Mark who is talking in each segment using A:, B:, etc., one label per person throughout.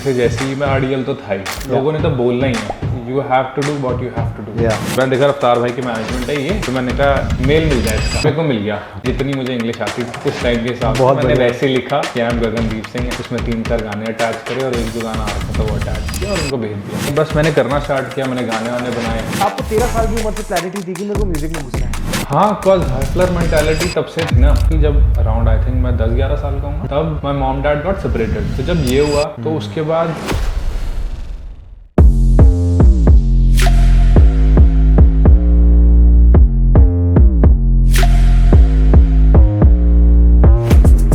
A: से जैसे ही मैं आर्टिकल तो था ही, लोगों ने तो बोलना ही है, you have to do what you have to do. मैंने देखा रफ्तार भाई की मैनेजमेंट है ये, तो मैंने कहा मेल मिल जाए इसका, मेरे को मिल गया जितनी मुझे इंग्लिश आती थी उस टाइम के हिसाब से मैंने वैसे लिखा कि आई एम गगनदीप सिंह, उसमें 3-4 गाने अटैच करे और एक जो गाना आ रहा था वो अटैच किया और उनको भेज दिया। तो बस मैंने करना स्टार्ट किया, मैंने गाने वाने बनाए।
B: आपको 13 साल की उम्र से क्लैरिटी थी कि मेरे को म्यूजिक में घुसना है?
A: हाँ, कॉज हसलर मेंटालिटी तब से थी ना कि जब अराउंड आई थिंक मैं 10-11 साल का हूँ तब my mom dad got separated. तो जब ये हुआ तो उसके बाद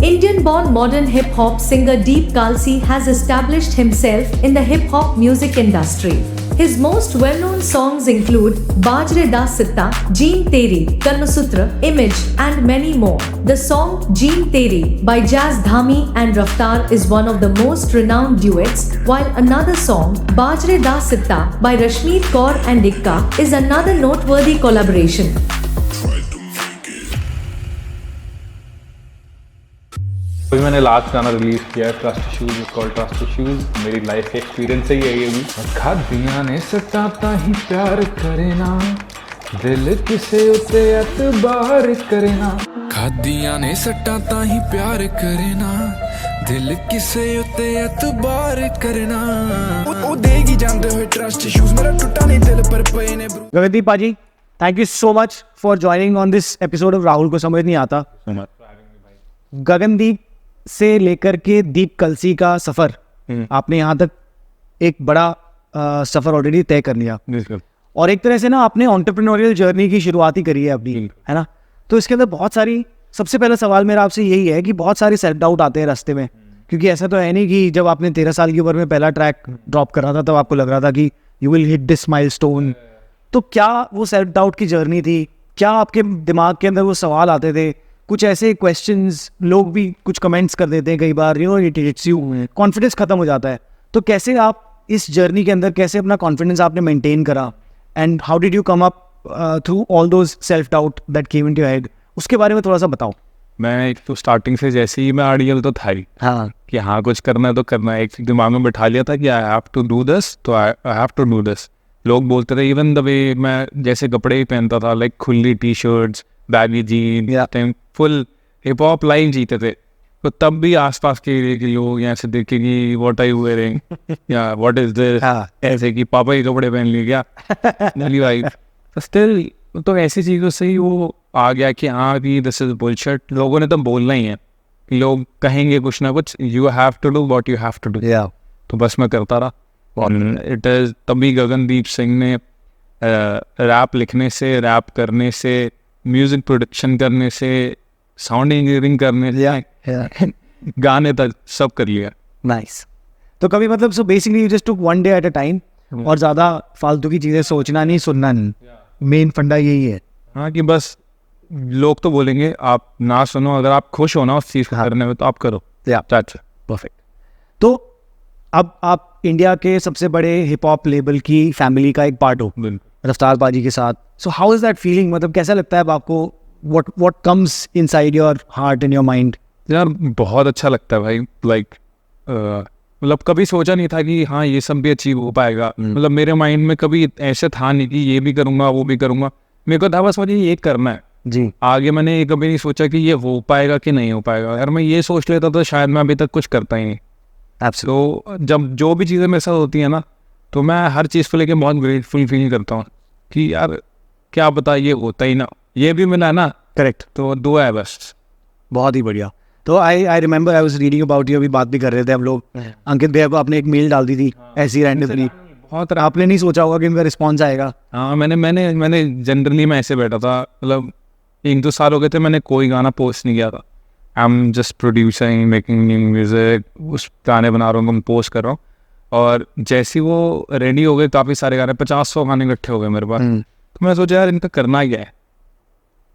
C: Indian-born modern hip-hop singer Deep Kalsi has established himself in the hip-hop music industry. His most well-known songs include Bajre Da Sitta, Jeen Teri, Karmasutra, Image, and many more. The song Jeen Teri by Jazz Dhami and Raftaar is one of the most renowned duets, while another song, Bajre Da Sitta by Rashmeet Kaur and Ikka, is another noteworthy collaboration.
A: अभी मैंने last गाना release किया है trust issues, called trust issues. मेरी life के experience से ही है ये भी। खादियां ने सताता ही प्यार करे ना, दिल किसे उते एतबार करे ना।
D: खादियां ने सताता ही प्यार करे ना, दिल किसे उते एतबार करे ना। ओ देगी जानते हुए ट्रस्ट इश्यूज, मेरा टूटा नहीं दिल पर पे ने।
B: गगनदीप पाजी, thank you so much for joining on this episode of Rahul को समझ नहीं आता। गगनदीप से लेकर के दीप कलसी का सफर, आपने यहाँ तक एक बड़ा सफर ऑलरेडी तय कर लिया, और एक तरह से ना आपने एंटरप्रेन्योरियल जर्नी की शुरुआत ही करी है अपनी, है ना। तो इसके अंदर बहुत सारी, सबसे पहला सवाल मेरा आपसे यही है कि बहुत सारे सेल्फ डाउट आते हैं रास्ते में, क्योंकि ऐसा तो है नहीं कि जब आपने 13 साल की उम्र में पहला ट्रैक ड्रॉप करा था तब आपको लग रहा था कि you will hit this milestone. तो क्या वो सेल्फ डाउट की जर्नी थी? क्या आपके दिमाग के अंदर वो सवाल आते थे? कुछ ऐसे क्वेश्चंस, लोग भी कुछ कमेंट्स कर देते हैं कई बार, you know, it hits you, confidence खत्म हो जाता है। तो कैसे आप इस जर्नी के अंदर, कैसे अपना कॉन्फिडेंस आपने मेंटेन करा, and how did you come up through all those self doubt that came into your head? उसके बारे में थोड़ा सा बताओ।
A: मैं एक तो स्टार्टिंग से जैसे ही मैं आर्टिकल तो था ही,
B: हाँ,
A: कि हाँ कुछ करना है तो करना है। एक दिमाग में बैठा लिया था कि I have to do this, तो I have to do this. लोग बोलते थे, इवन द वे मैं जैसे कपड़े ही पहनता था, लाइक खुली T shirts, baggy gene, full hip hop life जीते थे, तो तब भी आसपास के एरिया के लोग यहाँ से देखे कि व्हाट आर यू वेयरिंग, या व्हाट इज दिस, ऐसे कि पापा के कपड़े पहन लिए क्या नली भाई। तो स्टिल तो ऐसी चीज़ों से ही वो आ गया कि हाँ कि दिस इज बुलशिट। लोगों ने तो बोलना ही है, लोग कहेंगे कुछ ना कुछ, you have to do what you have to do. तो बस मैं करता रहा। इट इज तभी गगनदीप सिंह ने रैप लिखने से, रैप करने से, म्यूजिक प्रोडक्शन करने से, साउंड इंजीनियरिंग करने से, गाने तक सब कर लिया।
B: नाइस। तो कभी मतलब so basically you just took one day at a time, और ज़्यादा फालतू की चीज़ें सोचना नहीं, सुनना नहीं, मेन फंडा यही है।
A: हाँ, कि बस लोग तो बोलेंगे, आप ना सुनो, अगर आप खुश हो ना उस चीज़ को करने में तो आप करो।
B: परफेक्ट। तो अब आप इंडिया के सबसे बड़े हिप हॉप लेबल की फैमिली का एक पार्ट हो रफ्तार पाजी के साथ। So how is that feeling? मतलब कैसा लगता है अब आपको? what comes inside your heart and your mind?
A: यार बहुत अच्छा लगता है भाई। लाइक मतलब कभी सोचा नहीं था कि हाँ ये सब भी अचीव हो पाएगा। मतलब मेरे माइंड में कभी ऐसे था नहीं कि ये भी करूँगा वो भी करूँगा। मेरे को था बस मुझे ये करना है
B: जी।
A: आगे मैंने ये कभी नहीं सोचा कि ये हो पाएगा कि नहीं हो पाएगा। अगर मैं ये सोच लेता तो शायद मैं अभी तक कुछ करता ही नहीं। तो जब जो भी चीज़ें मेरे साथ होती है ना, तो मैं हर चीज़ को लेके बहुत ग्रेटफुल फील करता हूँ कि यार क्या पता ये होता ही ना, ये भी मिला ना।
B: करेक्ट।
A: तो दुआ है बस।
B: बहुत ही बढ़िया। तो I remember I was reading about you, अभी बात भी कर रहे थे हम लोग, अंकित भैया को आपने एक मेल डाल दी थी ऐसी रैंडमली,
A: बहुत
B: आपने नहीं सोचा होगा कि इनका रिस्पॉन्स आएगा।
A: हाँ, मैंने जनरली मैं ऐसे बैठा था, मतलब 1-2 साल हो गए थे मैंने कोई गाना पोस्ट नहीं किया था। I am just producing, making music, उस गाने बना रहा हूँ, कंपोज कर रहा हूँ। और जैसे वो रेडी हो गए, काफ़ी सारे गाने, 50-100 गाने इकट्ठे हो गए मेरे पास। तो मैं सोचा यार इनका करना क्या है।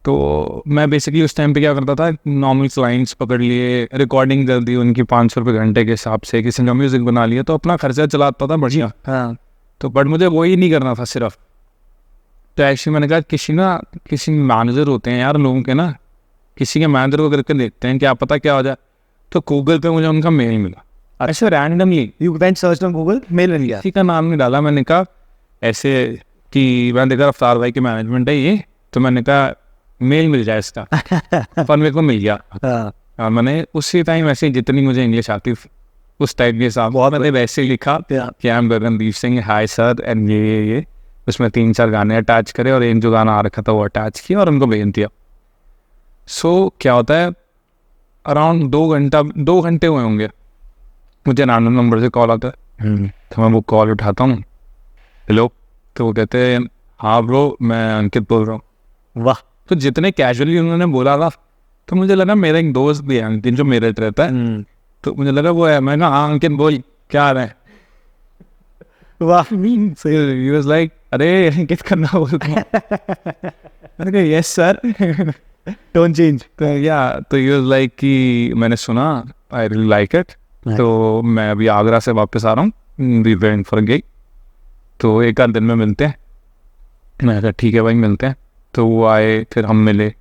A: तो मैं बेसिकली उस टाइम पे क्या करता था, नॉर्मल क्लाइंट्स पकड़ लिए, रिकॉर्डिंग कर दी उनकी 500 रुपये घंटे के हिसाब से, किसी का म्यूज़िक बना लिया, तो अपना खर्चा चलाता था बढ़िया।
B: हाँ।
A: तो बट मुझे वही नहीं करना था सिर्फ। तो एक्चुअली मैंने कहा किसी मैनेजर होते हैं यार लोगों के ना, किसी के मैनेजर को करके देखते हैं, क्या पता क्या हो जाए। तो गूगल पे मुझे उनका मेल मिला। ऐसे randomly
B: you went search on Google, mail मिल गया।
A: किसी का नाम नहीं डाला, मैंने कहा ऐसे कि मैंने देखा रफ्तार भाई की मैनेजमेंट है ये, तो मैंने कहा मेल मिल जाए इसका पर मेरे को मिल गया। और मैंने उसी टाइम ऐसे जितनी मुझे इंग्लिश आती उस टाइप के हिसाब बहुत मैंने वैसे ही लिखा कि I am Gagandeep Singh, hi sir and ये उसमें 3-4 गाने अटैच करे और एक जो गाना आ रखा था वो अटैच किया और उनको भेज दिया। सो क्या होता है, अराउंड 2 घंटे हुए होंगे, मुझे रैंडम नंबर से कॉल आता है। तो मैं वो कॉल उठाता हूँ, हेलो, तो वो कहते हैं हाँ ब्रो मैं अंकित बोल रहा हूँ।
B: वाह।
A: तो जितने कैजुअली उन्होंने बोला था तो मुझे लगा मेरा एक दोस्त भी है अंकित जो मेरठ रहता है, तो मुझे लगा वो है। मैं कहा हाँ अंकित बोल क्या आ रहा है।
B: वाह।
A: He was like, अरे अंकित करना बोलता हूँ। मैंने कहा यस सर।
B: Don't change.
A: तो he was like कि मैंने सुना आई रियली लाइक इट, तो मैं अभी आगरा से वापस आ रहा हूँ, वी वेंट फॉर गिग, तो एक आध दिन में मिलते हैं। मैंने कहा ठीक है भाई मिलते हैं। तो वो आए, फिर हम मिले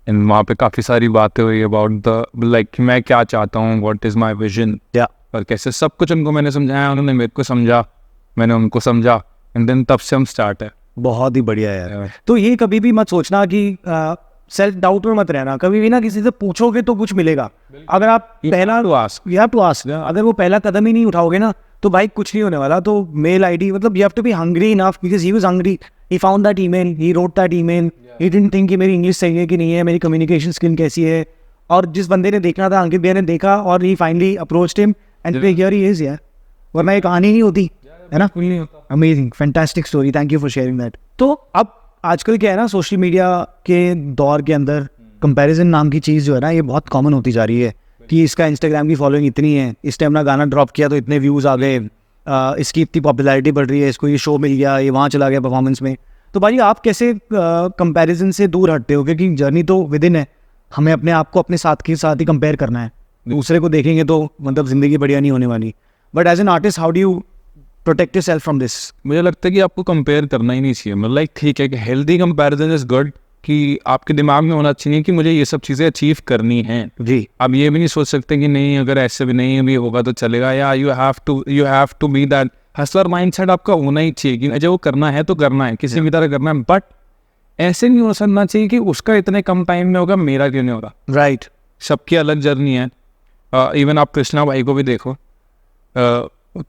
A: एंड वहाँ पे काफ़ी सारी बातें हुई अबाउट द लाइक मैं क्या चाहता हूँ, व्हाट इज़ माय विजन, और कैसे सब कुछ उनको मैंने समझाया, उन्होंने मेरे को समझा, मैंने उनको समझा, एंड देन तब से हम स्टार्ट है।
B: बहुत ही बढ़िया यार। तो ये कभी भी मत सोचना कि सेल्फ डाउट में मत रहना, कभी भी ना किसी से पूछोगे तो कुछ मिलेगा। अगर आप पहला यू हैव टू आस्क, अगर वो पहला कदम ही नहीं उठाओगे ना तो भाई कुछ नहीं होने वाला। तो मेल आईडी मतलब you have to be hungry enough, because he was hungry, he found that email, he wrote that email, he didn't think कि मेरी इंग्लिश सही है कि नहीं है, मेरी कम्युनिकेशन स्किल कैसी है, और जिस बंदे ने देखना था अंकित भैया ने देखा और he finally approached him and here he is यार, वरना ये कहानी नहीं होती है ना। Amazing, fantastic story, thank you for sharing that. तो अब आजकल क्या है ना, सोशल मीडिया के दौर के अंदर कंपैरिजन नाम की चीज़ जो है ना ये बहुत कॉमन होती जा रही है कि इसका इंस्टाग्राम की फॉलोइंग इतनी है, इस टाइम ना गाना ड्रॉप किया तो इतने व्यूज़ आ गए, इसकी इतनी पॉपुलैरिटी बढ़ रही है, इसको ये शो मिल गया, ये वहाँ चला गया परफॉर्मेंस में। तो भाई आप कैसे कंपैरिजन से दूर हटते हो, क्योंकि जर्नी तो विद इन है, हमें अपने आप को अपने साथ के साथ ही कंपेयर करना है, दूसरे को देखेंगे तो मतलब ज़िंदगी बढ़िया नहीं होने वाली। But as an artist how do you protect yourself from this?
A: मुझे लगता है कि आपको कंपेयर करना ही नहीं चाहिए। मतलब लाइक ठीक है कि हेल्दी कंपैरिजन इज गुड, कि आपके दिमाग में होना चाहिए कि मुझे ये सब चीज़ें अचीव करनी हैं
B: जी।
A: आप ये भी नहीं सोच सकते कि नहीं अगर ऐसे भी नहीं भी होगा तो चलेगा, या you have to be that hustler mindset आपका होना ही चाहिए कि मुझे वो करना है तो करना है, किसी भी तरह करना है। बट ऐसे नहीं हो सकना चाहिए कि उसका इतने कम टाइम में होगा, मेरा क्यों नहीं होगा।
B: राइट।
A: सबकी अलग जर्नी है। इवन आप कृष्णा भाई को भी देखो,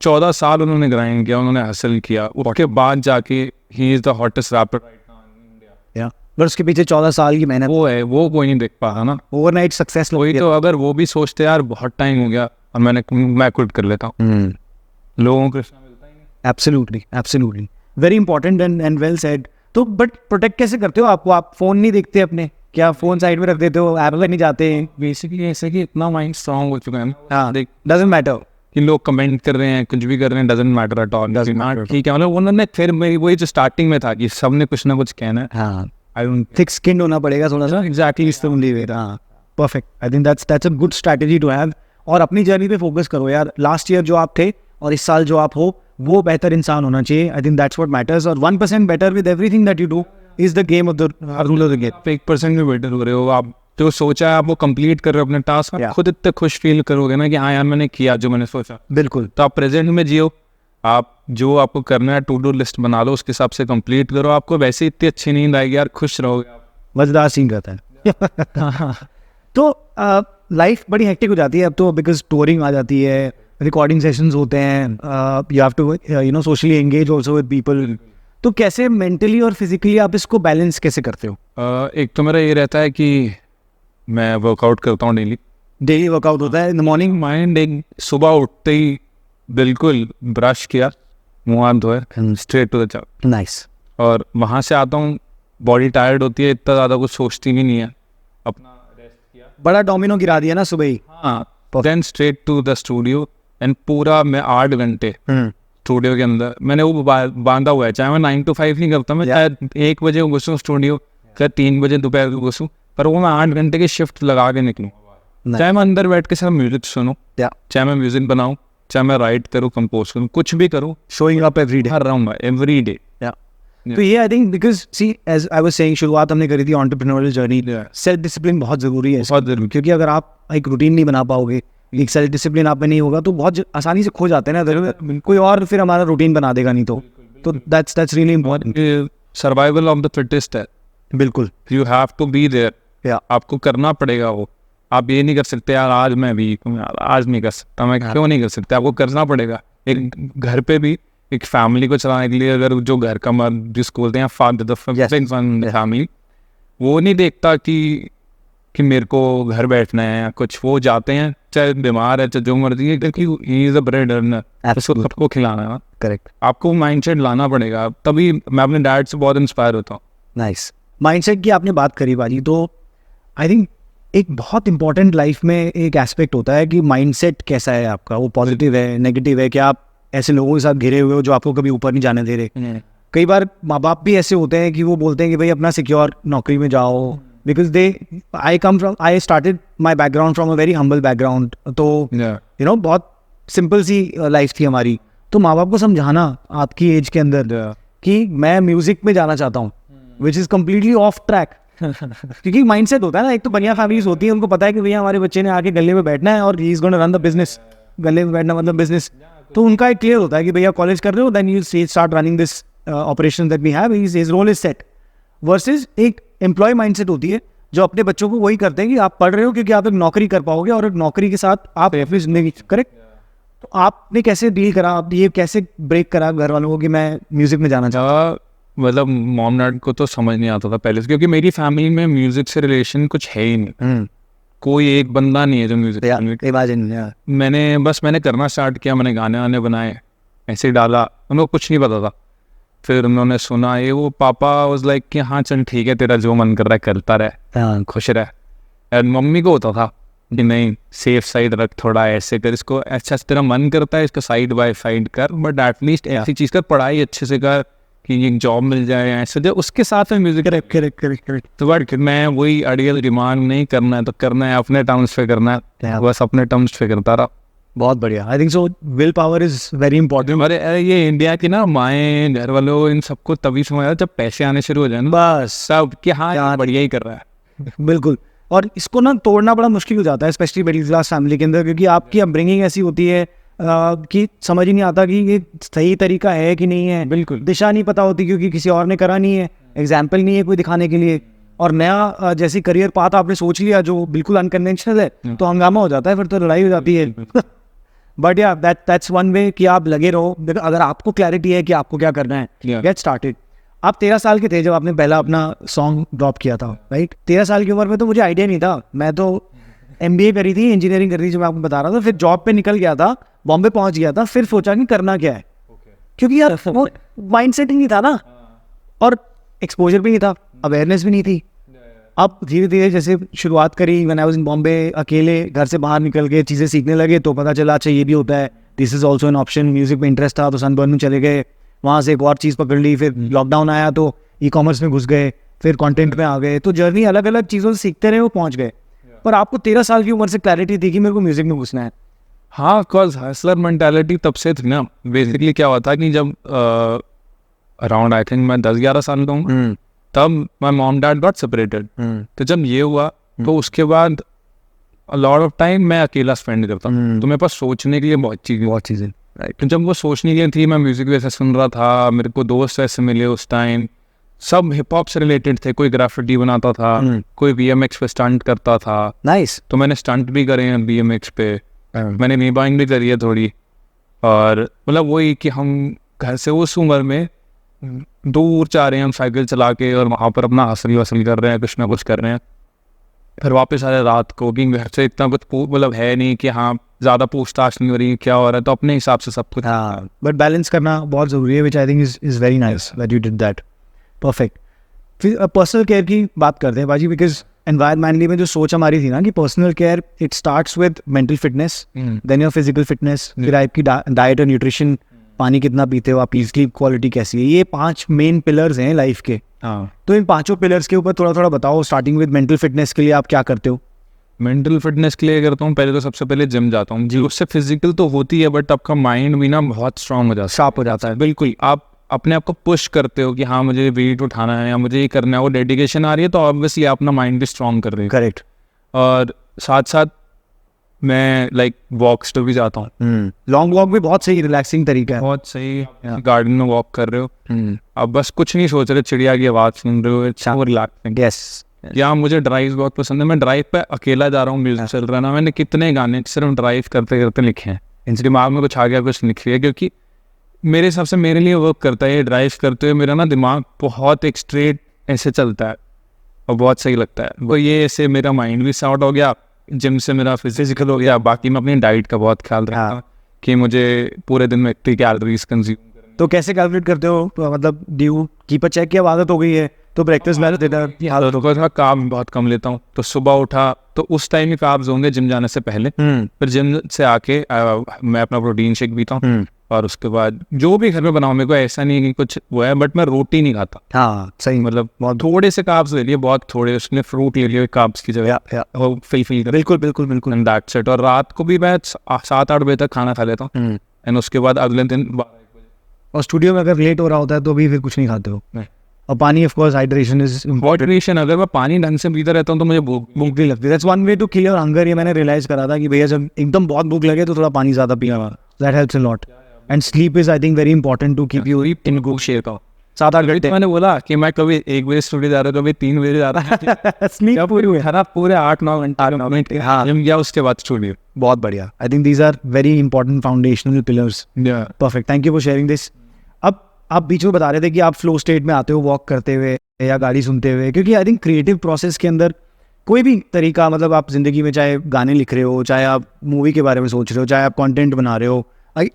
A: 14 साल उन्होंने ग्राइंड किया, उन्होंने हासिल किया, उसके बाद जाके he is the hottest rapper right now in India.
B: पर उसके पीछे 14 साल की मेहनत
A: वो है, वो कोई नहीं देख पा रहा ना,
B: ओवरनाइट सक्सेस।
A: वही तो, अगर वो भी सोचते यार बहुत टाइम हो गया और मैं क्विट कर लेता हूँ, लोगों को कृष्णा मिलता ही नहीं।
B: Absolutely very important and well said. तो बट प्रोटेक्ट कैसे करते हो आपको? आप फोन नहीं देखते अपने? क्या फोन साइड में रख देते हो, ऐप पर नहीं जाते?
A: बेसिकली ऐसे कि इतना माइंड स्ट्रांग हो चुका है ना,
B: हाँ, डजंट मैटर
A: कि लोग कमेंट कर रहे हैं, कुछ भी कर रहे हैं, डजंट मैटर एट ऑल। ठीक है, मतलब उन्होंने फिर मेरी वही जो स्टार्टिंग में था कि सबने कुछ ना कुछ कहना है।
B: हाँ,
A: आई डोंट
B: थिक स्किन्ड होना पड़ेगा थोड़ा सा।
A: एग्जैक्टली
B: इस ओनली वे। हाँ, perfect. I think that's a good strategy to have. और अपनी जर्नी पे फोकस करो यार। लास्ट ईयर जो आप थे और इस साल जो आप हो वो बेहतर इंसान होना चाहिए। आई थिंक दैट्स व्हाट मैटर्स। और 1% better with everything that you do is the game of the rule of the game.
A: आप 1% भी बेटर हो रहे हो, आप जो सोचा है आप वो कंप्लीट कर रहे हो अपने टास्क,
B: Yeah.
A: खुद इतने खुश फील करोगे ना कि हाँ यार मैंने किया जो मैंने सोचा।
B: बिल्कुल।
A: तो आप प्रेजेंट में जियो, आप जो आपको करना है टू डू लिस्ट बना लो, उसके हिसाब से कंप्लीट करो। आपको वैसे इतनी अच्छी नींद आएगी यार, खुश रहोगे आप।
B: मजेदार सीन रहता है। तो लाइफ बड़ी हेक्टिक हो जाती है अब तो, बिकॉज टूरिंग आ जाती है, रिकॉर्डिंग सेशंस होते हैं, you have to you know socially engage also with people. तो कैसे मेंटली और फिजिकली आप इसको बैलेंस कैसे करते हो?
A: एक तो मेरा ये रहता है कि मैं वर्कआउट करता हूँ डेली।
B: डेली वर्कआउट होता है इन द मॉर्निंग?
A: माइंड एक सुबह उठते ही बिल्कुल ब्रश किया, मुँह हाथ धोए, straight to the job.
B: Nice.
A: और वहाँ से आता हूँ, बॉडी टायर्ड होती है, इतना ज़्यादा कुछ सोचती भी नहीं है, अपना रेस्ट किया,
B: बड़ा डोमिनो गिरा दिया ना सुबह ही।
A: हाँ, then straight to the studio and पूरा मैं 8 घंटे स्टूडियो के अंदर मैंने वो बांधा हुआ है। चाहे मैं 9 to 5 नहीं करता, मैं चाहे 1 बजे घुसूँ स्टूडियो, चाहे 3 बजे दोपहर को घुसूँ, पर वो मैं 8 घंटे की शिफ्ट लगा के निकलूँ। चाहे मैं अंदर बैठ के सिर्फ म्यूजिक सुनूँ, चाहे मैं म्यूजिक बनाऊँ, चाहे मैं राइट करूँ, कंपोज करूँ, कुछ भी करूँ,
B: शोइंग अप एवरी डे,
A: हर राउंड एवरी डे।
B: तो ये I think because see as I was saying, शुरुआत हमने करी थी एंटरप्रेन्योरियल जर्नी, सेल्फ डिसिप्लिन बहुत ज़रूरी है,
A: बहुत ज़रूरी।
B: क्योंकि अगर आप एक रूटीन नहीं बना पाओगे, एक सेल्फ डिसिप्लिन आप में नहीं होगा तो बहुत आसानी से खो जाते हैं ना, कोई और फिर हमारा रूटीन बना देगा नहीं तो that's really important.
A: Survival of the fittest है,
B: बिल्कुल।
A: You have to be there,
B: या
A: आपको करना पड़ेगा वो। आप ये नहीं कर सकते यार आज मैं वीक हूँ यार आज नहीं कर सकता, मैं क्यों नहीं कर सकता, आपको करना पड़ेगा। एक घर पे भी एक फैमिली को चलाने के लिए अगर जो घर का मर्द जिसको बोलते हैं फादर द फैमिली, वो नहीं देखता कि मेरे को घर बैठना है या कुछ, वो जाते हैं चाहे बीमार है चाहे जो मर्जी है, क्योंकि he is a bread earner, उसको सबको खिलाना है।
B: करेक्ट।
A: आपको माइंडसेट लाना पड़ेगा, तभी मैं अपने डैड से बहुत इंस्पायर होता हूँ।
B: नाइस। माइंडसेट की आपने बात करी बाजी, तो आई थिंक एक बहुत इंपॉर्टेंट लाइफ में एक एस्पेक्ट होता है कि माइंडसेट कैसा है आपका, वो पॉजिटिव है नेगेटिव है, कि आप ऐसे लोगों के साथ घिरे हुए हो जो आपको कभी ऊपर नहीं जाने दे रहे। कई बार माँ बाप भी ऐसे होते हैं कि वो बोलते हैं कि भाई अपना सिक्योर नौकरी में जाओ, because I started my background from a very humble background, तो यू नो बहुत सिंपल सी लाइफ थी हमारी। तो माँ बाप को समझाना आपकी एज के अंदर कि मैं म्यूजिक में जाना चाहता हूँ, which is completely of track, क्योंकि माइंडसेट होता है ना, एक तो बढ़िया फैमिलीज होती है, उनको पता है कि भैया हमारे बच्चे ने आके गले में बैठना है और he is gonna run the business, गले में बैठना मतलब बिजनेस, तो उनका एक क्लियर होता है कि भैया कॉलेज कर रहे हो, then you start running this operation that we have, his role is set. Versus एक एम्प्लॉय माइंडसेट होती है जो अपने बच्चों को वही करते हैं कि आप पढ़ रहे हो क्योंकि आप एक नौकरी कर पाओगे और एक नौकरी के साथ आप अपनी जिंदगी, करेक्ट। तो आपने कैसे डील करा, आप ये कैसे ब्रेक करा घर वालों को कि मैं म्यूजिक में जाना चाहता?
A: मतलब मॉम डैड को तो समझ नहीं आता था पहले से, क्योंकि मेरी फैमिली में म्यूजिक से रिलेशन कुछ है ही नहीं, कोई एक बंदा नहीं है जो म्यूजिक।
B: इमेजिन
A: मैंने करना स्टार्ट किया, मैंने गाने वाने बनाए, ऐसे ही डाला, उनको कुछ नहीं पता था। फिर उन्होंने सुना ये वो, पापा वाज लाइक कि हाँ चल ठीक है तेरा जो मन कर रहा है करता रहे, खुश रहे। एंड मम्मी को होता था कि नहीं सेफ साइड रख, थोड़ा ऐसे कर, इसको अच्छा तेरा मन करता है इसको साइड बाय साइड कर, बट एटलीस्ट ऐसी चीज़ कर, पढ़ाई अच्छे से कर कि एक जॉब मिल जाए ऐसे जो उसके साथ में म्यूजिक। करेक्ट। तो बट मैं वही अड़ियल डिमांड नहीं करना है तो करना है, अपने टर्म्स पे करना है, बस अपने टर्म्स पे करता रहा।
B: बहुत बढ़िया। I think so will power is very important.
A: अरे ये इंडिया की ना माएँ घर वालों इन सबको तभी समझ आता जब पैसे आने शुरू हो जाए ना, बस सब कि हाँ यार बढ़िया ही कर रहा है।
B: बिल्कुल। और इसको ना तोड़ना बड़ा मुश्किल हो जाता है, स्पेशली मिडिल क्लास फैमिली के अंदर, क्योंकि आपकी अपब्रिंगिंग ऐसी होती है कि समझ ही नहीं आता कि ये सही तरीका है कि नहीं है।
A: बिल्कुल।
B: दिशा नहीं पता होती क्योंकि किसी और ने करा नहीं है, एग्जाम्पल नहीं है कोई दिखाने के लिए, और नया जैसे करियर पाथ आपने सोच लिया जो बिल्कुल अनकन्वेंशनल है तो हंगामा हो जाता है, फिर तो लड़ाई हो जाती है। बट या दैट्स वन वे कि आप लगे रहो, अगर आपको क्लैरिटी है कि आपको क्या करना है, गेट स्टार्टेड। आप 13 साल के थे जब आपने पहला अपना सॉन्ग ड्रॉप किया था, राइट? 13 साल की उम्र में तो मुझे आइडिया नहीं था, मैं तो MBA करी थी, इंजीनियरिंग करी थी जो मैं आपको बता रहा था, फिर जॉब पे निकल गया था, बॉम्बे पहुंच गया था, फिर सोचा कि करना क्या है, क्योंकि यार वो माइंडसेट ही नहीं था ना, और एक्सपोजर भी नहीं था, अवेयरनेस भी नहीं थी। अब धीरे धीरे जैसे शुरुआत करी, when I was in Bombay, अकेले घर से बाहर निकल के चीज़ें सीखने लगे तो पता चला अच्छा ये भी होता है, this is also an option. Music में इंटरेस्ट था तो सनबर्न में चले गए, वहाँ से एक और चीज़ पकड़ ली, फिर लॉकडाउन आया तो ई-कॉमर्स में घुस गए, फिर कंटेंट में आ गए, तो जर्नी अलग अलग चीज़ों से सीखते रहे, वो पहुँच गए। पर आपको 13 साल की उम्र से क्लैरिटी थी कि मेरे को म्यूजिक में घुसना है।
A: हाँ, बिकॉज हसलर मेंटालिटी तब से थी ना। बेसिकली क्या हुआ था कि जब अराउंड आई थिंक मैं 10-11 साल का हूँ, तब my mom dad got separated. तो जब ये हुआ तो उसके बाद लॉट ऑफ टाइम मैं अकेला स्पेंड करता हूँ, तो मेरे पास सोचने के लिए बहुत चीज़ें राइट। तो जब वो सोचने के लिए थी, मैं म्यूजिक वैसे सुन रहा था, मेरे को दोस्त वैसे मिले उस टाइम, सब हिप हॉप से रिलेटेड थे, कोई ग्राफिटी बनाता था, कोई BMX पे स्टंट करता था।
B: नाइस।
A: तो मैंने स्टंट भी करे हैं BMX पे, मैंने नीबाइंग भी करी है थोड़ी। और मतलब वही कि हम घर से उस उम्र में दूर जा रहे हैं हम साइकिल चला के, और वहाँ पर अपना हासिल वसूल कर रहे हैं, कुछ ना कुछ कर रहे हैं, फिर वापस आ रहे रात को, कि घर से इतना कुछ मतलब है नहीं कि हाँ ज़्यादा पूछताछ नहीं हो रही क्या हो रहा है, तो अपने हिसाब से सब कुछ।
B: हाँ, बट बैलेंस करना बहुत ज़रूरी है, which I think is very nice that you did that. Perfect. फिर पर्सनल केयर की बात करते हैं बाजी, बिकॉज एनवायरमेंटली में जो सोच हमारी थी ना कि personal care it starts with mental fitness, then your physical fitness, फिर आपकी डाइट और न्यूट्रिशन, पानी कितना पीते हो आप, स्लीप क्वालिटी कैसी है, ये 5 मेन पिलर्स हैं लाइफ के। तो इन 5 पिलर्स के ऊपर थोड़ा बताओ, स्टार्टिंग विद मेंटल फिटनेस के लिए आप क्या करते हो?
A: मेंटल फिटनेस के लिए करता हूँ, पहले तो सबसे पहले जिम जाता हूँ जी। उससे फिजिकल तो होती है, बट आपका माइंड भी ना बहुत स्ट्रांग हो जाता है,
B: शार्प हो जाता है।
A: बिल्कुल, आप अपने आप को पुश करते हो कि हाँ मुझे वेट उठाना है या मुझे ये करना है, वो डेडिकेशन आ रही है, तो ऑब्वियसली आप अपना माइंड भी स्ट्रांग कर रहे हो।
B: करेक्ट।
A: और साथ साथ मैं लाइक वॉक्स तो भी जाता हूँ।
B: लॉन्ग वॉक भी बहुत सही रिलैक्सिंग तरीका है।
A: बहुत सही, गार्डन में वॉक कर रहे हो, अब बस कुछ नहीं सोच रहे, चिड़िया की आवाज़ सुन रहे हो, इट्स सो रिलैक्सिंग।
B: यस,
A: या मुझे ड्राइव बहुत पसंद है। मैं ड्राइव पे अकेला जा रहा हूँ, म्यूजिक चल रहा है ना, मैंने कितने गाने सिर्फ ड्राइव करते करते लिखे हैं। इनसे दिमाग में कुछ आ गया, कुछ लिख लिया, क्योंकि मेरे हिसाब से मेरे लिए वर्क करता है ये। ड्राइव करते हुए मेरा ना दिमाग बहुत एक स्ट्रेट ऐसे चलता है और बहुत सही लगता है वो। ये ऐसे मेरा माइंड भी सॉर्ट हो गया, जिम से मेरा फिजिकल हो गया। बाकी मैं अपनी डाइट का बहुत ख्याल रखता हूँ कि मुझे पूरे दिन में इतनी कैलोरीज कंज्यूम।
B: तो कैसे कैलकुलेट करते हो? मतलब do you keep a check की आदत हो गई है तो ब्रेकफास्ट में
A: थोड़ा कार्ब बहुत कम लेता हूँ। तो सुबह उठा तो उस टाइम ही कार्ब्स होंगे जिम जाने से पहले, फिर जिम से आके मैं अपना प्रोटीन शेक पीता हूँ, और उसके बाद जो भी घर में बनाऊँ, मेरे को ऐसा नहीं है कि कुछ वो है, बट मैं रोटी नहीं खाता।
B: हाँ सही,
A: मतलब थोड़े से कार्ब्स ले लिए, बहुत थोड़े, उसमें फ्रूट ले लिए कार्ब्स की जगह, वो फील
B: बिल्कुल बिल्कुल बिल्कुल।
A: And that's it. और रात को भी मैं 7-8 बजे तक खाना खा लेता हूँ, एंड उसके बाद अगले दिन 12-1 बजे।
B: और स्टूडियो में अगर लेट हो रहा होता है तो भी फिर कुछ नहीं खाते हो?
A: नहीं।
B: और पानी, of course hydration is
A: hydration, अगर मैं पानी ढंग से पीता रहता हूँ तो मुझे भूख
B: नहीं लगती। That's one way to kill your hunger. ये मैंने रियलाइज करा था कि भैया जब एकदम बहुत भूख लगे तो थोड़ा पानी ज़्यादा पिया, that helps a lot. And sleep is I think very important to keep you
A: in good shape.
B: 7-8 घंटे।
A: मैंने बोला कि मैं कभी 1 बजे स्टूडियो जा रहा हूँ, कभी 3 बजे जा रहा हूँ।
B: स्लीप पूरी हुई
A: पूरे 8-9 घंटे
B: हाँ,
A: जिम गया, उसके बाद स्टूडियो।
B: बहुत बढ़िया। I think these are very important foundational pillars. Perfect, thank you for sharing this. अब आप बीच में बता रहे थे कि आप फ्लो स्टेट में आते हो वॉक करते हुए या गाड़ी सुनते हुए, क्योंकि आई थिंक क्रिएटिव प्रोसेस के अंदर कोई भी तरीका, मतलब आप जिंदगी में चाहे गाने लिख रहे हो, चाहे आप मूवी के बारे में सोच रहे हो, चाहे आप कंटेंट बना रहे हो,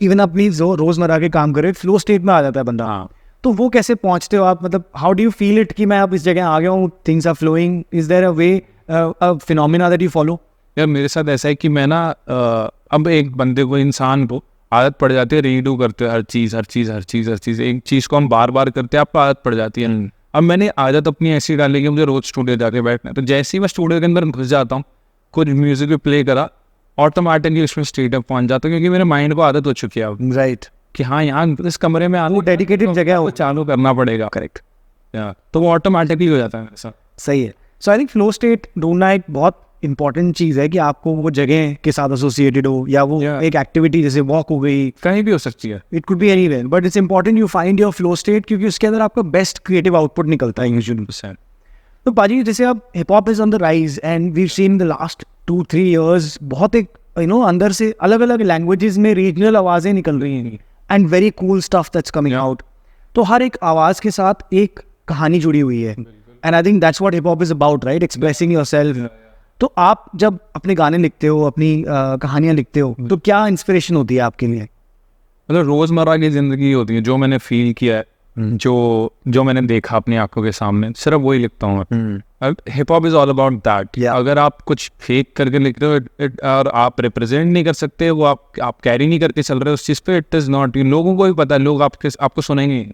B: इवन अपनी जो रोजमर्रा के काम कर रहे हो, फ्लो स्टेट में आ जाता है बंदा। तो वो कैसे पहुंचते हो आप? मतलब how do you feel it कि मैं अब इस जगह आ गया हूँ, things are flowing? Is there a way, a phenomena that you follow?
A: यार मेरे साथ ऐसा है कि मैं ना अब एक बंदे को, इंसान को आदत पड़ जाती है रीडू करते हैं हर चीज़। एक चीज़ को हम बार बार करते हैं, आपको आदत पड़ जाती है। अब मैंने आदत अपनी ऐसी डाली कि मुझे रोज स्टूडियो जाके बैठना है। तो जैसे ही मैं स्टूडियो के अंदर घुस जाता हूँ, कुछ म्यूजिक भी प्ले करा, ऑटोमेटिकली उसमें स्टेट अप पहुँच जाता हूँ, क्योंकि मेरे माइंड को आदत हो चुकी है
B: राइट
A: कि हाँ यहाँ इस कमरे में आना,
B: डेडिकेटेड जगह है,
A: वो चालू करना पड़ेगा।
B: करेक्ट,
A: तो वो ऑटोमेटिकली हो जाता है मेरे साथ।
B: सही है। सो आई थिंक फ्लो स्टेट ढूंढना एक बहुत इंपॉर्टेंट चीज़ है कि आपको वो जगह के साथ एसोसिएटेड हो, या वो एक एक्टिविटी जैसे वॉक हो गई,
A: कहीं भी हो सकती है,
B: it could be anywhere, but it's important you find your flow state, क्योंकि उसके अंदर आपका बेस्ट क्रिएटिव आउटपुट निकलता है यूजुअली। तो पाजी, जैसे अब hip hop is on the rise and we seen the last 2-3 years बहुत एक अंदर से अलग अलग लैंग्वेजेस में रीजनल आवाज़ें निकल रही हैं, and very cool stuff that's coming out. तो हर एक आवाज़ के साथ एक कहानी जुड़ी हुई है, and I think that's what hip hop is about, right? Expressing yourself. तो आप जब अपने गाने लिखते हो, अपनी कहानियाँ लिखते हो, तो क्या इंस्पिरेशन होती है आपके लिए?
A: मतलब रोज़मर्रा की ज़िंदगी होती है, जो मैंने फील किया है, जो मैंने देखा अपनी आंखों के सामने, सिर्फ वही लिखता हूँ मैं। Hip hop is all about that. अगर आप कुछ फेक करके लिख रहे हो और आप रिप्रेजेंट नहीं कर सकते, वो आप कैरी नहीं करके चल रहे हो उस चीज़ पे, इट इज़ नॉट। लोगों को भी पता है, लोग आपको सुनेंगे।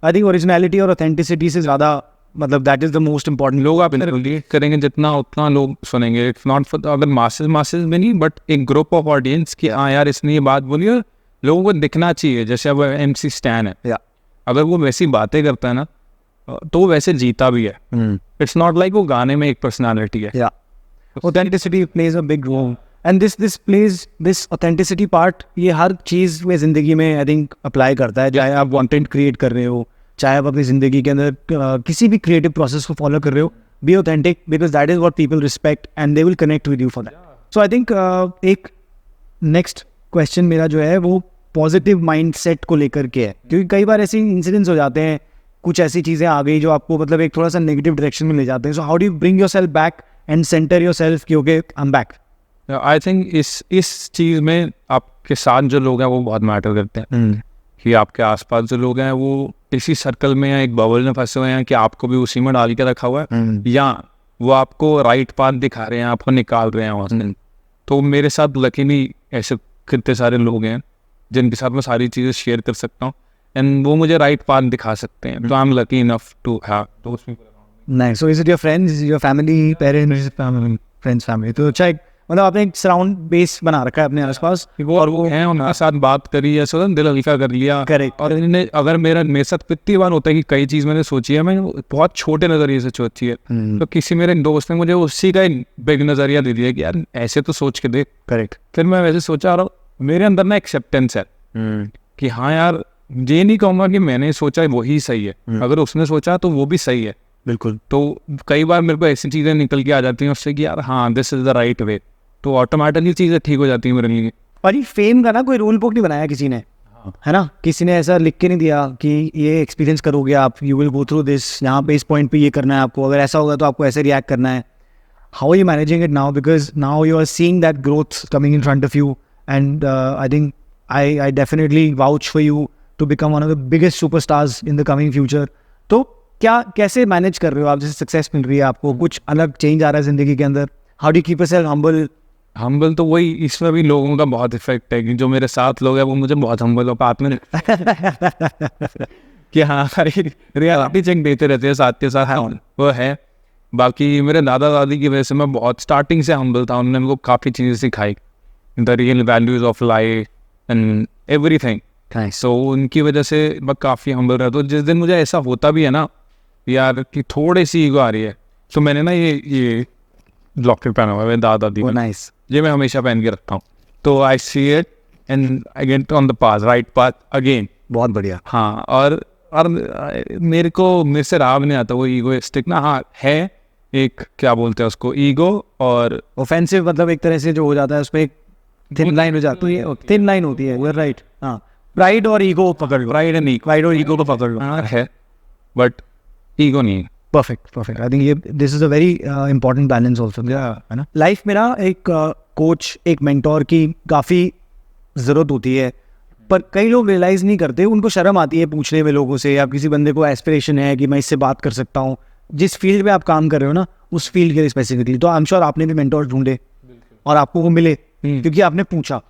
B: आई थिंक ओरिजिनलिटी और ऑथेंटिसिटी से ज़्यादा, मतलब that is the most important.
A: लोग आप रिलेट करेंगे जितना, उतना लोग सुनेंगे। इट्स नॉट फॉर अगर मासेस में नहीं, बट एक ग्रुप ऑफ ऑडियंस की, हाँ यार इसने ये बात बोली और लोगों को दिखना चाहिए। जैसे अब MC स्टैन है, अगर वो वैसी बातें करता है ना, तो वो वैसे जीता भी है। इट्स नॉट लाइक वो गाने में एक पर्सनालिटी है।
B: Authenticity plays a big role, and this authenticity part ये हर चीज़ में ज़िंदगी में आई थिंक अप्लाई करता है। चाहे आप कंटेंट क्रिएट कर रहे हो, चाहे आप अपनी ज़िंदगी के अंदर किसी भी क्रिएटिव प्रोसेस को फॉलो कर रहे हो, be authentic, because that is what people respect and they will connect with you for that. So I think एक नेक्स्ट क्वेश्चन मेरा जो है वो पॉजिटिव माइंडसेट को लेकर के है, क्योंकि कई बार ऐसे इंसिडेंट्स हो जाते हैं, कुछ ऐसी चीज़ें आ गई जो आपको मतलब एक थोड़ा सा नेगेटिव डायरेक्शन में ले जाते हैं। So how do you bring yourself back and centre yourself कि okay I am back?
A: I think इस चीज़ में आपके साथ जो लोग हैं वो बहुत मैटर करते हैं, कि आपके आसपास जो लोग हैं वो इसी सर्कल में या एक बबल में फंसे हुए हैं कि आपको भी उसी में डाल के रखा हुआ है, या वो आपको राइट पाथ दिखा रहे हैं, आपको निकाल रहे हैं वहाँ से। तो मेरे साथ लकीली ऐसे कितने सारे लोग हैं जिनके साथ मैं सारी चीज़ें शेयर कर सकता हूँ, एंड वो मुझे राइट पाथ दिखा सकते हैं। तो I am lucky enough to have those people around me.
B: Nice. So is it your friends, your family, parents, friends, family? तो अच्छा, एक मतलब आपने एक सराउंड बेस बना रखा है अपने आसपास।
A: और वो हैं, उनके साथ बात करी है, सो दिल हल्का कर लिया।
B: Correct.
A: और इन्हें अगर मेरे साथ कितनी बार होता है कि कई चीज़ मैंने सोची है, मैंने बहुत छोटे नज़रिए से सोची है, तो किसी मेरे दोस्त ने मुझे उसी का एक बिग नज़रिया दे दिया कि यार ऐसे तो सोच के देख।
B: करेक्ट।
A: फिर मैं वैसे सोचा रहा हूँ, मेरे अंदर ना एक्सेप्टेंस है कि हाँ यार, ये नहीं कहूँगा कि मैंने सोचा वही सही है, अगर उसने सोचा तो वो भी सही है।
B: बिल्कुल।
A: तो कई बार मेरे को ऐसी चीज़ें निकल के आ जाती हैं उससे कि यार हाँ, this is the right way, तो ऑटोमेटिकली चीज़ें ठीक हो जाती हैं मेरे लिए।
B: और ये फेम का ना कोई रूल बुक नहीं बनाया किसी ने, है ना, किसी ने ऐसा लिख के नहीं दिया कि ये एक्सपीरियंस करोगे आप, you will go through this, यहाँ पे इस पॉइंट पे ये करना है आपको, अगर ऐसा होगा तो आपको ऐसे रिएक्ट करना है। How are you managing it now, because now you are seeing that growth coming in front of you, and I think I definitely vouch for you to become one of the biggest superstars in the coming future. तो क्या कैसे manage कर रहे हो आप, जैसे success मिल रही है आपको, कुछ अलग चेंज आ रहा है जिंदगी के अंदर, how do keep yourself
A: humble तो वही, इसमें भी लोगों का बहुत इफेक्ट है कि जो मेरे साथ लोग हैं वो मुझे बहुत हम्बल और बात में कि हाँ रियलिटी चेक देते रहते हैं साथ के साथ, हाँ वो है। बाकी मेरे दादा दादी की वजह से मैं बहुत स्टार्टिंग से हम्बल था, उन्होंने मेरे को काफ़ी चीज़ें सिखाई, the real values of life and everything. So उनकी वजह से मैं काफ़ी हम्बल रहता हूँ। जिस दिन मुझे ऐसा होता भी है ना यार कि थोड़ी सी ईगो आ रही है, तो मैंने ना ये लॉकेट पहना हुआ है दादा दी,
B: नाइस,
A: ये मैं हमेशा पहन के रखता हूँ, तो I see it and I get on the path, right path again.
B: बहुत बढ़िया।
A: हाँ, और मेरे से राह नहीं आता वो ईगोइस्टिक ना, हाँ है एक, क्या बोलते हैं उसको, ईगो और
B: ऑफेंसिव, मतलब एक तरह से जो हो जाता है उसमें एक थिन लाइन हो जाती है, थिन लाइन होती है, राइट। हाँ, प्राइड और ईगो पकड़ लो, प्राइड और ईगो को पकड़ लो,
A: है, बट ईगो नहीं।
B: परफेक्ट। आई थिंक ये this is a very important balance also, है ना। लाइफ में ना एक कोच, एक मेंटोर की काफ़ी ज़रूरत होती है, पर कई लोग रियलाइज़ नहीं करते, उनको शर्म आती है पूछने में लोगों से, या किसी बंदे को एस्पिरेशन है कि मैं इससे बात कर सकता हूँ, जिस फील्ड में आप काम कर रहे हो ना, उस फील्ड के लिए स्पेसिफिकली। तो आई एम श्योर आपने भी मेंटोर ढूंढे और आपको वो मिले क्योंकि आपने पूछा।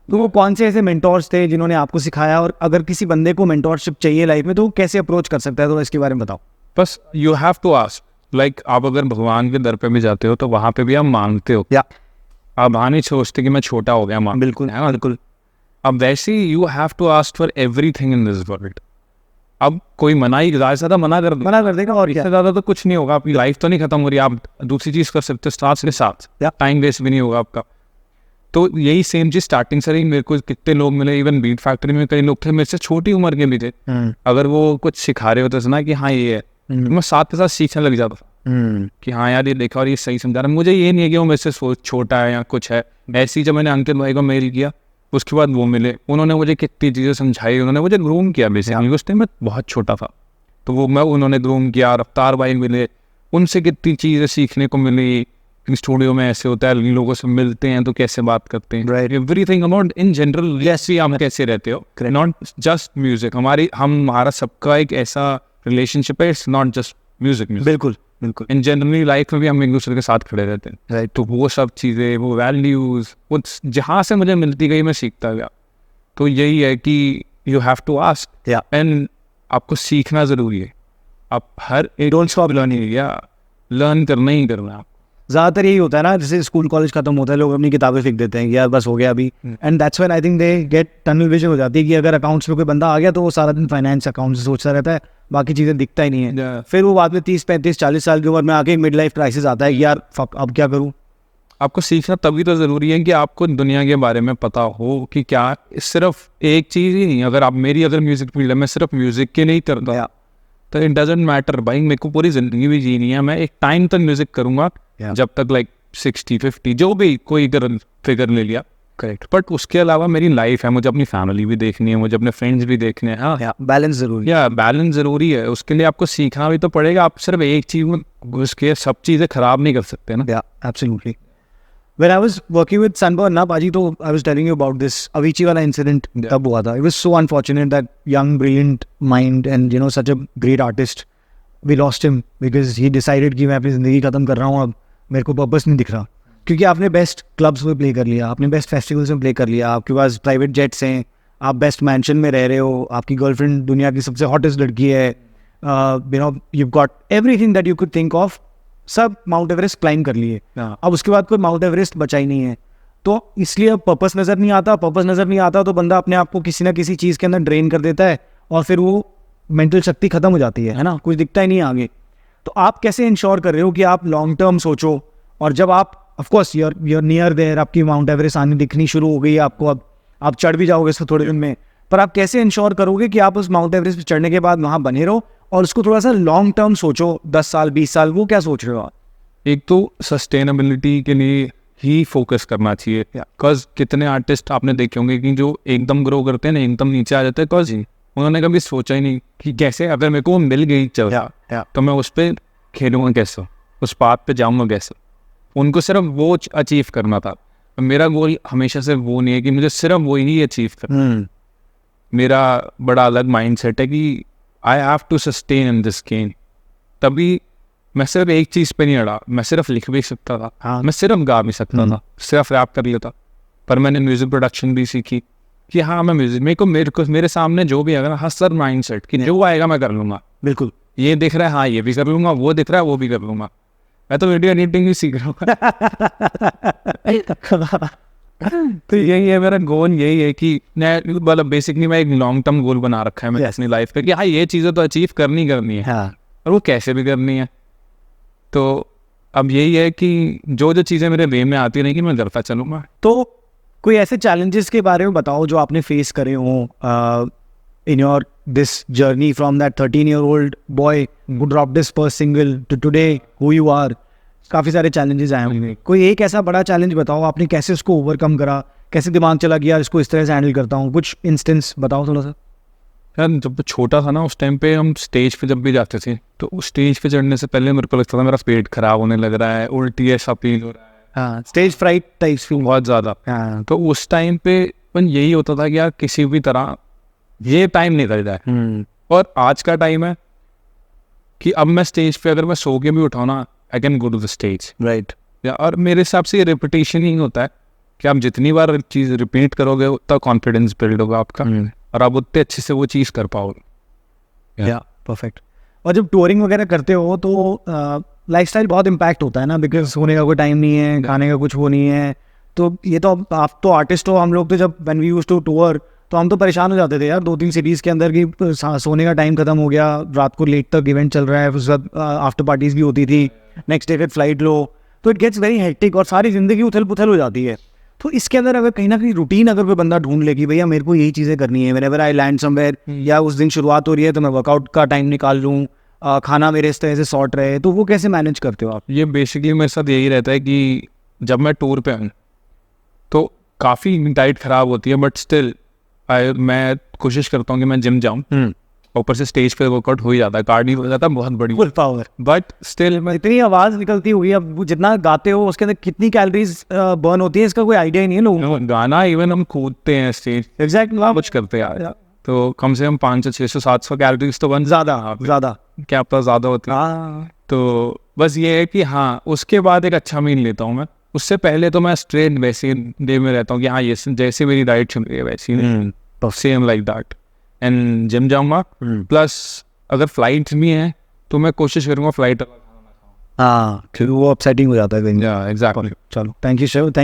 B: तो वो कौन से ऐसे मेंटोर्स थे जिन्होंने आपको सिखाया, और अगर किसी बंदे को मेंटोरशिप चाहिए लाइफ में तो वो कैसे अप्रोच कर सकता है, तो इसके बारे में बताओ।
A: बस you have to ask, like आप अगर भगवान के दर पे भी जाते हो तो वहाँ पे भी आप मांगते हो,
B: या
A: आप वहाँ नहीं सोचते कि मैं छोटा हो गया मांग।
B: बिल्कुल
A: है ना, बिल्कुल। अब वैसे ही you have to ask for everything in this world. अब कोई ज़्यादा से ज़्यादा मना कर देगा, और इससे ज़्यादा तो कुछ नहीं होगा, आपकी लाइफ तो नहीं खत्म हो रही, आप दूसरी चीज़ कर सकते हो साथ के साथ, टाइम वेस्ट भी नहीं होगा आपका। तो यही सेम चीज़ स्टार्टिंग से रही। मेरे को कितने लोग मिले, इवन बीट फैक्ट्री में कई लोग थे मेरे से छोटी उम्र के भी थे, अगर वो कुछ सिखा रहे होते ना कि हाँ ये है, मैं साथ के साथ सीखने लग जाता था कि हाँ यार ये देखा और ये सही समझा रहा है। मुझे ये नहीं है कि वो मेरे से छोटा है या कुछ है। ऐसे ही जब मैंने अंकित भाई को मेल किया, उसके बाद वो मिले, उन्होंने मुझे कितनी चीज़ें समझाई, उन्होंने मुझे ग्रूम किया बेसिकली। उस टाइम मैं बहुत छोटा था, तो वो उन्होंने ग्रूम किया। रफ्तार भाई मिले, उनसे कितनी चीज़ें सीखने को मिली, स्टूडियो में ऐसे होता है, लोगों से मिलते हैं तो कैसे बात करते हैं, एवरीथिंग अबाउट इन जनरल, जैसे हम कैसे रहते हो, नॉट जस्ट म्यूजिक। हमारा सबका एक ऐसा रिलेशनशिप है, इट्स नॉट जस्ट म्यूजिक।
B: बिल्कुल
A: इन जनरली लाइफ में भी हम एक दूसरे के साथ खड़े रहते हैं, राइट। तो वो सब चीज़ें, वो वैल्यूज़, वो जहाँ से मुझे मिलती गई मैं सीखता गया। तो यही है कि you have to ask, and आपको सीखना ज़रूरी है। आप हर डोंट स्टॉप लर्निंग, या लर्न करना ही करना है।
B: ज़्यादातर यही होता है ना, जैसे स्कूल कॉलेज खत्म होता है, लोग अपनी किताबें फेंक देते हैं कि यार बस हो गया अभी, and that's when I think they get tunnel vision हो जाती है कि अगर अकाउंट्स में कोई बंदा आ गया तो वो सारा दिन फाइनेंस अकाउंट से सोचता रहता है, बाकी चीज़ें दिखता ही नहीं है। फिर वो बाद में 30, 35, 40 साल की उम्र में आके मिड लाइफ क्राइसिस आता है कि यार अब क्या करूँ।
A: आपको सीखना तभी तो ज़रूरी है कि आपको दुनिया के बारे में पता हो कि क्या, सिर्फ एक चीज़ ही नहीं। अगर म्यूज़िक फील्ड है, मैं सिर्फ म्यूज़िक के नहीं करता तो इट डजेंट मैटर भाई, मेरे को पूरी ज़िंदगी भी जीनी है। मैं एक टाइम तक म्यूज़िक करूँगा, जब तक लाइक 60, 50 जो भी कोई फिगर ले लिया, करेक्ट। बट उसके अलावा मेरी लाइफ है, मुझे अपनी फैमिली भी देखनी है, मुझे अपने फ्रेंड्स भी देखने हैं। हाँ,
B: बैलेंस ज़रूरी है।
A: बैलेंस ज़रूरी है। उसके लिए आपको सीखना भी तो पड़ेगा। आप सिर्फ एक चीज़ में घुस के सब चीज़ें ख़राब नहीं कर सकते ना।
B: Absolutely. When I was working with Sunburn ना पाजी, तो I was telling you about this Avicii वाला incident तब हुआ था. It was so unfortunate that young brilliant mind and you know such a great artist, we lost him because he decided कि मैं अपनी ज़िंदगी ख़त्म कर रहा हूँ, अब मेरे को पर्पस नहीं दिख रहा। क्योंकि आपने बेस्ट क्लब्स में प्ले कर लिया, आपने बेस्ट फेस्टिवल्स में प्ले कर लिया, आपके पास प्राइवेट जेट्स हैं, आप बेस्ट मैंशन में रह रहे हो, आपकी गर्लफ्रेंड दुनिया की सबसे हॉटेस्ट लड़की है, you know you've got everything that you could think of सब माउंट एवरेस्ट क्लाइम कर लिए,
A: हाँ।
B: अब उसके बाद कोई माउंट एवरेस्ट बचा ही नहीं है, तो इसलिए अब पर्पस नज़र नहीं आता तो बंदा अपने आप को किसी ना किसी चीज़ के अंदर ड्रेन कर देता है और फिर वो मेंटल शक्ति खत्म हो जाती है ना, कुछ दिखता ही नहीं आगे। तो आप कैसे इंश्योर कर रहे हो कि आप लॉन्ग टर्म सोचो, और जब आप ऑफकोर्स यूर नियर देयर, आपकी माउंट एवरेस्ट आने दिखनी शुरू हो गई है आपको, अब आप चढ़ भी जाओगे इसको थोड़े दिन में, पर आप कैसे इंश्योर करोगे कि आप उस माउंट एवरेस्ट पे चढ़ने के बाद वहाँ बने रहो और उसको थोड़ा सा लॉन्ग टर्म सोचो, 10 साल 20 साल, वो क्या सोच रहे हो आप?
A: एक तो सस्टेनेबिलिटी के लिए ही फोकस करना चाहिए, बिकॉज कितने आर्टिस्ट आपने देखे होंगे कि जो एकदम ग्रो करते हैं ना, एकदम नीचे आ जाते हैं, बिकॉज उन्होंने कभी सोचा ही नहीं कि कैसे अगर मेरे को मिल गई चल तो मैं उस पर खेलूँगा कैसे, उस पाथ पे जाऊँगा कैसे। उनको सिर्फ वो अचीव करना था। मेरा गोल हमेशा से वो नहीं है कि मुझे सिर्फ वो ही अचीव करना। मेरा बड़ा अलग माइंडसेट है कि I have to sustain in this game. तभी मैं सिर्फ एक चीज़ पे नहीं अड़ा, मैं सिर्फ लिख भी सकता था,
B: हाँ।
A: मैं सिर्फ गा भी सकता था, सिर्फ रैप कर लेता, पर मैंने म्यूज़िक प्रोडक्शन भी सीखी कि हाँ मैं म्यूज़िक, मेरे सामने जो भी आएगा ना, हसर माइंडसेट कि जो आएगा मैं कर लूँगा।
B: बिल्कुल,
A: ये दिख रहा है, हाँ ये भी कर लूँगा, वो दिख रहा है वो भी कर लूँगा। मैं तो वीडियो एडिटिंग भी सीख रहा हूँ। तो यही है मेरा गोल, यही है कि मैं मतलब बेसिकली मैं एक लॉन्ग टर्म गोल बना रखा है मैंने अपनी लाइफ पे कि हाँ ये चीज़ें तो अचीव करनी है,
B: हाँ।
A: और वो कैसे भी करनी है। तो अब यही है कि जो चीज़ें मेरे वे में आती रहेंगी मैं करता चलूँगा।
B: तो कोई ऐसे चैलेंजेस के बारे में बताओ जो आपने फेस करे हों in your this journey from that 13-year-old boy who dropped his first single to today who you are। काफ़ी सारे चैलेंजेस आए होंगे, कोई एक ऐसा बड़ा चैलेंज बताओ, आपने कैसे उसको ओवरकम करा, कैसे दिमाग चला गया इसको इस तरह से हैंडल करता हूँ, कुछ इंस्टेंस बताओ थोड़ा सा।
A: यार जब छोटा था ना, उस टाइम पे हम स्टेज पे जब भी जाते थे तो उस स्टेज पे चढ़ने से पहले मेरे को लगता था मेरा पेट खराब होने लग रहा है, उल्टी ऐसा फील हो रहा है,
B: हाँ, स्टेज फ्राइट टाइप्स फील।
A: बहुत ज़्यादा।
B: हाँ।
A: तो उस टाइम पे अपन यही होता था कि यार किसी भी तरह ये टाइम निकल जाए। और आज का टाइम है कि अब मैं स्टेज पे अगर मैं सो के भी उठाऊँ ना, I can go to the stage,
B: right.
A: और मेरे हिसाब से ये रिपीटेशन ही होता है कि आप जितनी बार चीज़ रिपीट करोगे उतना कॉन्फिडेंस बिल्ड होगा आपका, और आप उतने अच्छे से वो चीज़ कर पाओगे।
B: या परफेक्ट। और जब टूरिंग वगैरह करते हो तो लाइफस्टाइल बहुत इम्पैक्ट होता है ना, बिकॉज सोने का कोई टाइम नहीं है, खाने का कुछ वो नहीं है। तो ये तो आप तो आर्टिस्ट हो, हम लोग तो जब when we used to tour तो हम तो परेशान हो जाते थे यार, 2-3 सिटीज़ के अंदर की सोने का टाइम खत्म हो गया, रात को लेट तक इवेंट चल रहा है, उसके बाद आफ्टर पार्टीज भी होती थी, नेक्स्ट डे फिर फ्लाइट लो, तो इट गेट्स वेरी हेक्टिक और सारी ज़िंदगी उथल पुथल हो जाती है। तो इसके अंदर अगर कहीं ना कहीं रूटीन अगर कोई बंदा ढूंढ ले कि भैया मेरे को यही चीज़ें करनी है, व्हेनेवर आई लैंड समवेयर, या उस दिन शुरुआत हो रही है तो मैं वर्कआउट का टाइम निकाल लूँ, खाना मेरे इस तरह से सॉर्ट रहे, तो वो कैसे मैनेज करते हो आप?
A: ये बेसिकली मेरे साथ यही रहता है कि जब मैं टूर पे हूँ तो काफ़ी डाइट ख़राब होती है, बट स्टिल मैं कोशिश करता हूँ कि मैं जिम जाऊँ, ऊपर से स्टेज पे वर्कआउट हो ही जाता है, कार्डियो हो जाता है बहुत बड़ी,
B: फुल पावर।
A: बट स्टिल मैं
B: इतनी आवाज़ निकलती होगी, अब वो जितना गाते हो उसके अंदर कितनी कैलोरीज बर्न होती है इसका कोई आइडिया ही नहीं है लोगों को।
A: गाना इवन हम कूदते हैं स्टेज,
B: एग्जैक्टली
A: कुछ करते हैं यार, तो कम से कम 500-600-700 कैलोरीज तो बन
B: ज़्यादा
A: क्या पता ज़्यादा होती है।
B: हाँ।
A: तो बस ये है कि हाँ उसके बाद एक अच्छा मील लेता हूँ मैं, उससे पहले तो मैं स्ट्रेट वैसे डे में रहता हूँ कि हाँ ये जैसे मेरी डाइट चल रही है वैसी same like that, and gym जाऊँगा। प्लस अगर फ्लाइट्स भी हैं तो मैं कोशिश करूँगा फ्लाइट
B: हाँ, फिर वो अपसेटिंग हो जाता है कहीं।
A: एग्जैक्टली।
B: चलो, thank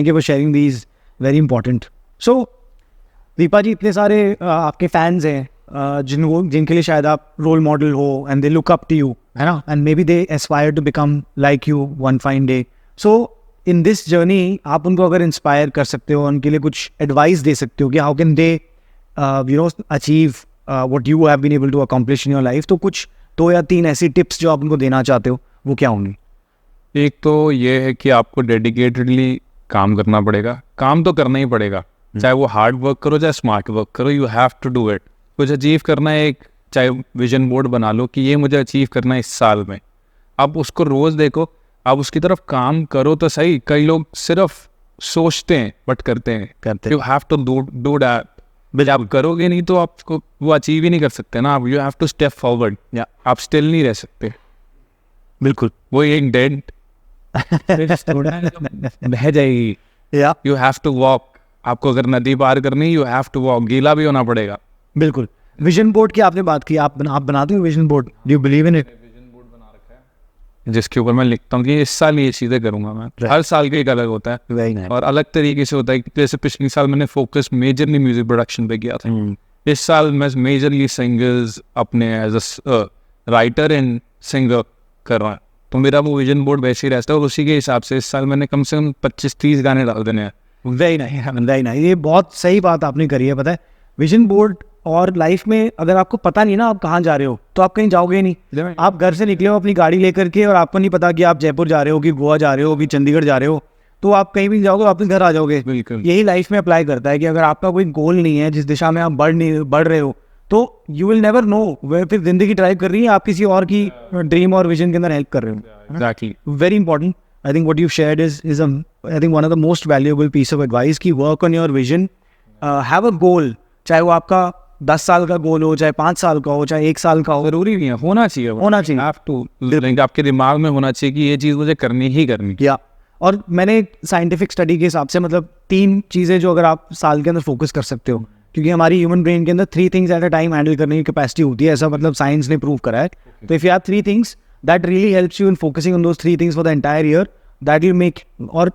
B: you for sharing these very important. So Deepa ji, इतने सारे आपके फैंस हैं जिनके लिए शायद आप रोल मॉडल हो, and they look up to you, है ना, and maybe they aspire to become like you one fine day. So in this journey आप उनको अगर इंस्पायर कर सकते हो, उनके लिए कुछ एडवाइस दे सकते हो कि how can they achieve what you have been able to accomplish in your life, तो कुछ 2 या 3 ऐसी टिप्स जो आप उनको देना चाहते हो वो क्या होंगी?
A: एक तो ये है कि आपको डेडिकेटेडली काम करना पड़ेगा, काम तो करना ही पड़ेगा, चाहे वो हार्ड वर्क करो चाहे स्मार्ट वर्क करो, you have to do it. कुछ अचीव करना है, एक चाहे विजन बोर्ड बना लो कि ये मुझे अचीव करना है इस साल में, आप उसको रोज़ देखो, आप उसकी तरफ काम करो तो सही। कई लोग सिर्फ सोचते हैं बट करते हैं, you have to do that. आप करोगे नहीं तो आपको वो अचीव ही नहीं कर सकते ना, आप you have to step forward, या आप स्टिल नहीं रह सकते।
B: बिल्कुल,
A: वो एक डेड बह जाएगी। यू हैव टू वॉक, आपको अगर नदी पार करनी यू हैव टू वॉक, गीला भी होना पड़ेगा।
B: बिल्कुल। विजन बोर्ड की आपने बात की, आप बनाते हो vision board, do you believe in it?
A: जिसके ऊपर मैं लिखता हूँ कि इस साल ये चीज़ें करूँगा मैं। हर साल का एक अलग होता है
B: वेरी नाइस।
A: और अलग तरीके से होता है। जैसे पिछले साल मैंने फोकस मेजरली म्यूजिक प्रोडक्शन पे किया था, इस साल मैं मेजरली सिंगर्स अपने as a writer and singer कर रहा हूँ। तो मेरा वो विजन बोर्ड वैसे ही रहता है और उसी के हिसाब से इस साल मैंने कम से कम 25-30 गाने डाल देने हैं।
B: Very nice, very nice. ये बहुत सही बात आपने करी है। पता है विजन बोर्ड और लाइफ में अगर आपको पता नहीं ना आप कहाँ जा रहे हो तो आप कहीं जाओगे नहीं। आप घर से निकले हो अपनी गाड़ी लेकर के और आपको नहीं पता कि आप जयपुर जा रहे हो कि गोवा जा रहे हो कि चंडीगढ़ जा रहे हो, तो आप कहीं भी जाओगे वापस घर आ जाओगे।
A: बिल्कुल।
B: यही लाइफ में अप्लाई करता है कि अगर आपका कोई गोल नहीं है जिस दिशा में आप बढ़ रहे हो तो यू विल नेवर नो, फिर जिंदगी ड्राइव कर रही है, आप किसी और की ड्रीम और विजन के अंदर हेल्प कर रहे हो।
A: Exactly.
B: Very important. I think what you've shared is I think one of the most valuable piece of advice कि work on your vision, have a goal, चाहे वो आपका 10 साल का गोल हो, चाहे 5 साल का हो, चाहे 1 साल का हो,
A: जरूरी नहीं है, होना चाहिए।
B: होना चाहिए।
A: Have to, आपके दिमाग में होना चाहिए कि ये चीज़ मुझे करनी ही करनी।
B: या और मैंने साइंटिफिक स्टडी के हिसाब से मतलब 3 चीज़ें जो अगर आप साल के अंदर फोकस कर सकते हो, क्योंकि हमारी ह्यूमन ब्रेन के अंदर 3 things at a time handle करने की कैपेसिटी होती है, ऐसा मतलब साइंस ने प्रूव करा है। तो if you have 3 things that really helps you in focusing on those 3 things for the entire year, that will make. और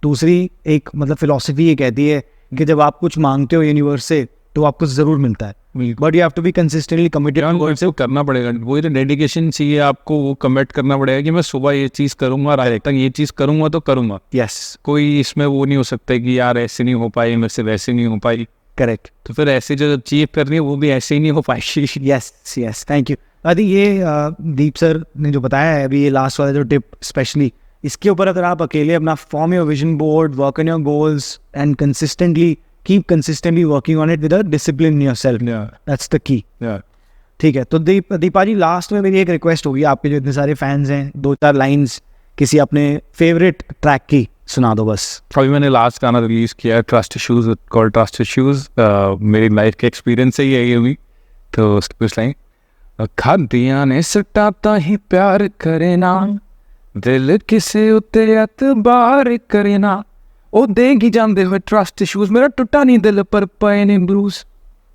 B: दूसरी एक मतलब फिलॉसफी ये कहती है कि जब आप कुछ मांगते हो यूनिवर्स से तो आपको ज़रूर मिलता है, but you have to be consistently committed.
A: से करना पड़ेगा, वो जो डेडिकेशन चाहिए आपको, वो कमिट करना पड़ेगा कि मैं सुबह ये चीज़ करूँगा और आज तक ये चीज़ करूँगा तो करूँगा।
B: यस,
A: कोई इसमें वो नहीं हो सकता कि यार ऐसे नहीं हो पाई, मेरे से वैसे नहीं हो पाई,
B: करेक्ट।
A: तो फिर ऐसे जो अचीव करनी है वो भी ऐसे ही नहीं हो पाएगी।
B: Yes yes, thank you. I think ये दीप सर ने जो बताया है अभी, ये लास्ट वाला जो टिप स्पेशली, इसके ऊपर अगर आप अकेले अपना form your vision board, work on your goals and consistently keep consistently working on it with a discipline in yourself, that's the key. ठीक है, तो दीपा जी लास्ट में मेरी एक रिक्वेस्ट होगी, आपके जो इतने सारे फैंस हैं, 2-4 लाइंस किसी अपने फेवरेट ट्रैक की सुना दो बस।
A: अभी मैंने लास्ट गाना रिलीज किया है, trust issues, called trust issues. मेरी लाइफ के एक्सपीरियंस से ही है ये भी, तो उसकी कुछ लाइन। खादियां ने सट्टा ताही प्यार करे ना, दिल किसे उत्ते एतबार करे ना, ओ देगी जांदे होए ट्रस्ट इश्यूज, मेरा टुटा नहीं दिल पर पए ने Bruce.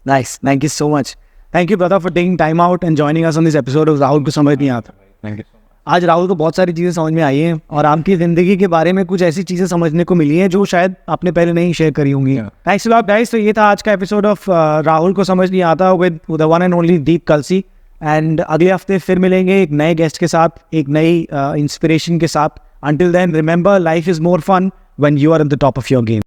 B: Nice, thank you so much. Thank you brother for taking time out and joining us on this episode of Rahul को समझ नहीं आता।
A: Thank you.
B: आज राहुल को बहुत सारी चीज़ें समझ में आई हैं और आपकी ज़िंदगी के बारे में कुछ ऐसी चीज़ें समझने को मिली हैं जो शायद आपने पहले नहीं शेयर करी होंगी। Thanks a lot guys. तो ये था आज का एपिसोड ऑफ राहुल को समझ नहीं आता with the one and only Deep Kalsi. And अगले हफ्ते फिर मिलेंगे एक नए गेस्ट के साथ, एक नई इंस्पिरेशन के साथ। Until then remember, life is more fun when you are at the top of your game.